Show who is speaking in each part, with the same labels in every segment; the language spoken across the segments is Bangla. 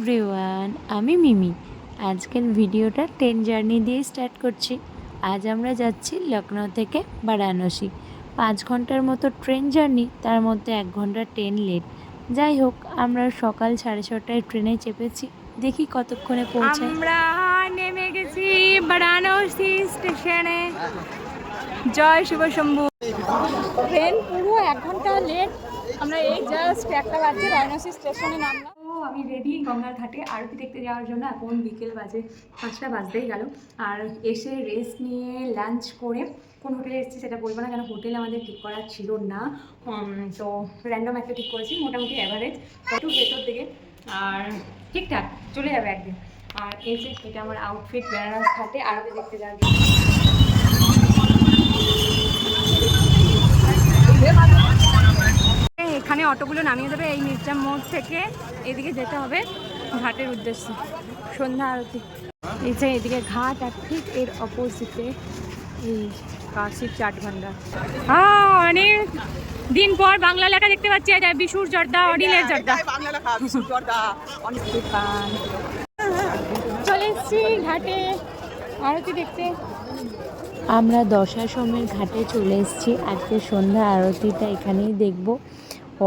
Speaker 1: এভরিওয়ান, আমি মিমি। আজকের ভিডিওটা ট্রেন জার্নি দিয়ে স্টার্ট করছি। আজ আমরা যাচ্ছি লখনৌ থেকে বারাণসী। 5 ঘন্টার মতো ট্রেন জার্নি, তার মধ্যে 1 ঘন্টা ট্রেন লেট। যাই হোক, আমরা সকাল 6:30টায় ট্রেনে চেপেছি, দেখি কতক্ষণে পৌঁছাই।
Speaker 2: আমরা নেমে গেছি বারাণসী স্টেশনে। জয় শিব শম্ভু। ট্রেন পুরো 1 ঘন্টা লেট। আমরা এই জাস্ট 1টা বাজে বারাণসী স্টেশনে নামলাম। তো আমি রেডি গঙ্গার ঘাটে আরতি দেখতে যাওয়ার জন্য। এখন বিকেল বাজে 5টা বাজতেই গেল। আর এসে রেস্ট নিয়ে লাঞ্চ করে কোন হোটেলে এসেছি সেটা বলবো না, কেন হোটেল আমাদের ঠিক করা ছিল না। তো র্যান্ডম একটা ঠিক করেছি, মোটামুটি অ্যাভারেজ, একটু ভেতর দিকে, আর ঠিকঠাক চলে যাবে একদিন। আর এই যে এটা আমার আউটফিট বেনারস ঘাটে আরতি দেখতে যাওয়ার জন্য। এখানে অটোগুলো নামিয়ে দেবে এই মির্জা মোড় থেকে, এদিকে যেতে হবে ঘাটের উদ্দেশ্যে। সন্ধ্যা আরতি এই যে এদিকে ঘাট, আর ঠিক এর অপোজিটে এই কাশির চাট ভান্ডার। হ্যাঁ, অনেক দিন পর বাংলা লেখা দেখতে পাচ্ছি। এটা বিশুর জর্দা, অডিলের জর্দা, দোকান। চলে এসছি ঘাটে আরতি দেখতে।
Speaker 1: আমরা দশাশ্রমের ঘাটে চলে এসেছি। আজকে সন্ধ্যা আরতিটা এখানেই দেখব।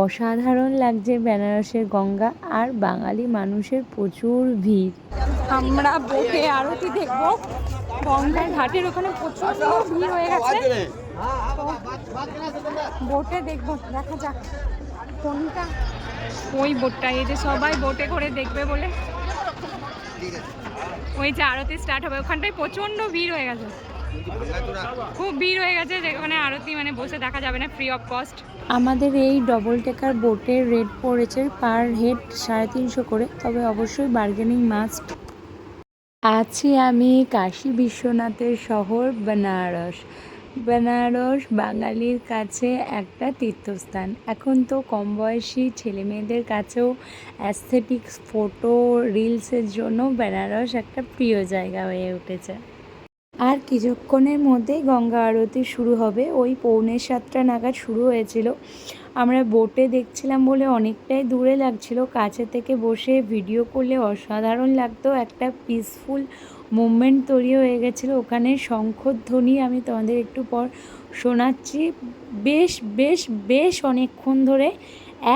Speaker 1: অসাধারণ লাগছে বেনারসের গঙ্গা, আর বাঙালি মানুষের প্রচুর ভিড়।
Speaker 2: আমরা বোটে আরতি দেখব। গঙ্গার ঘাটের ওখানে প্রচুর ভিড় হয়ে গেছে, বোটে দেখবো। দেখা যাক কোনটা ওই বোটটা। এই যে সবাই বোটে করে দেখবে বলে, ওই যে আরতি স্টার্ট হবে ওখানটায় প্রচন্ড ভিড় হয়ে গেছে, খুব ভিড় হয়ে গেছে। যেখানে আরতি মানে বসে দেখা যাবে না, ফ্রি অফ কস্ট।
Speaker 1: আমাদের এই ডবল টেকার বোটের রেট পড়েছে পার হেড 350 করে, তবে অবশ্যই বার্গেনিং মাস্ট। আছি আমি কাশী বিশ্বনাথের শহর বেনারস। বেনারস বাঙালির কাছে একটা তীর্থস্থান। এখন তো কম বয়সী ছেলে মেয়েদের কাছেও অ্যাস্থেটিক্স, ফটো, রিলসের জন্য বেনারস একটা প্রিয় জায়গা হয়ে উঠেছে। আর কিছুক্ষণের মধ্যেই গঙ্গা আরতি শুরু হবে। ওই 6:45 নাগাদ শুরু হয়েছিল। আমরা বোটে দেখছিলাম বলে অনেকটাই দূরে লাগছিল, কাছে থেকে বসে ভিডিও করলে অসাধারণ লাগতো। একটা পিসফুল মুভমেন্ট তৈরি হয়ে গেছিলো ওখানে। শঙ্খধ্বনি আমি তোমাদের একটু পর শোনাচ্ছি। বেশ বেশ বেশ অনেকক্ষণ ধরে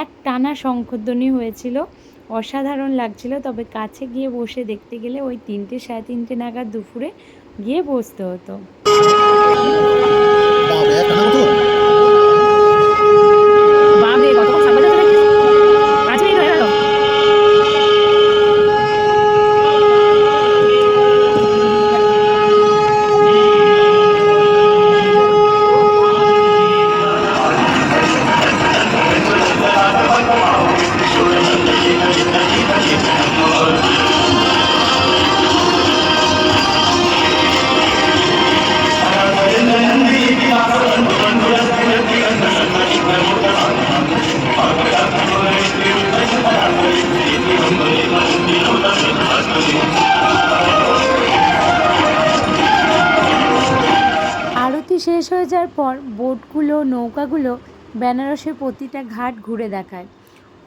Speaker 1: এক টানা শঙ্খধ্বনি হয়েছিল, অসাধারণ লাগছিল। তবে কাছে গিয়ে বসে দেখতে গেলে ওই 3টে 3:30 নাগাদ দুপুরে গিয়ে বসতে হতো। আরতি শেষ হয়ে যাওয়ার পর বোটগুলো, নৌকাগুলো বেনারসের প্রতিটা ঘাট ঘুরে দেখায়।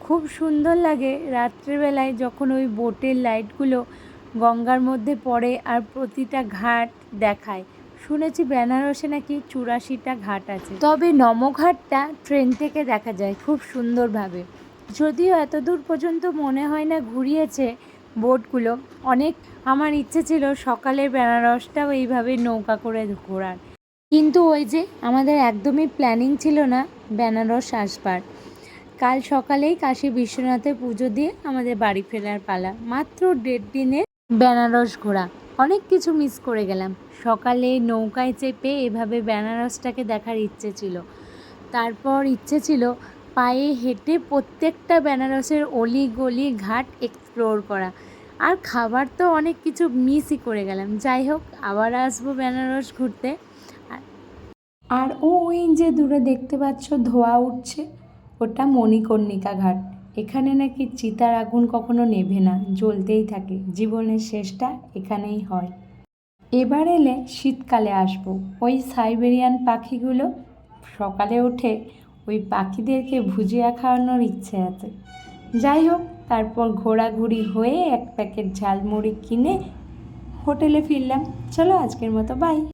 Speaker 1: খুব সুন্দর লাগে রাত্রেবেলায় যখন ওই বোটের লাইটগুলো গঙ্গার মধ্যে পড়ে আর প্রতিটা ঘাট দেখায়। শুনেছি বেনারসে নাকি 84টা ঘাট আছে, তবে নমঘাটটা ট্রেন থেকে দেখা যায় খুব সুন্দরভাবে। যদিও এত দূর পর্যন্ত মনে হয় না ঘুরিয়েছে বোটগুলো। অনেক আমার ইচ্ছে ছিল সকালের বেনারসটাও এইভাবে নৌকা করে ঘোরার, কিন্তু ওই যে আমাদের একদমই প্ল্যানিং ছিল না বেনারস আসবার। কাল সকালেই কাশী বিশ্বনাথে পুজো দিয়ে আমাদের বাড়ি ফেরার পালা। মাত্র 1.5 দিনের বেনারস ঘোরা, অনেক কিছু মিস করে গেলাম। সকালে নৌকায় চেপে এভাবে বেনারসটাকে দেখার ইচ্ছে ছিল। তারপর ইচ্ছে ছিল পায়ে হেঁটে প্রত্যেকটা বেনারসের অলি গলি ঘাট এক্সপ্লোর করা। আর খাবার তো অনেক কিছু মিসই করে গেলাম। যাই হোক, আবার আসবো বেনারস ঘুরতে। আর ওই যে দূরে দেখতে পাচ্ছ ধোঁয়া উঠছে, ওটা মণিকর্ণিকা ঘাট। এখানে নাকি চিতার আগুন কখনো নেভে না, জ্বলতেই থাকে। জীবনের শেষটা এখানেই হয়। এবার এলে শীতকালে আসবো। ওই সাইবেরিয়ান পাখিগুলো, সকালে উঠে ওই পাখিদেরকে ভুজিয়া খাওয়ানোর ইচ্ছে আছে। যাই হোক, তারপর ঘোরাঘুরি হয়ে এক প্যাকেট ঝালমুড়ি কিনে হোটেলে ফিরলাম। চলো আজকের মতো বাই।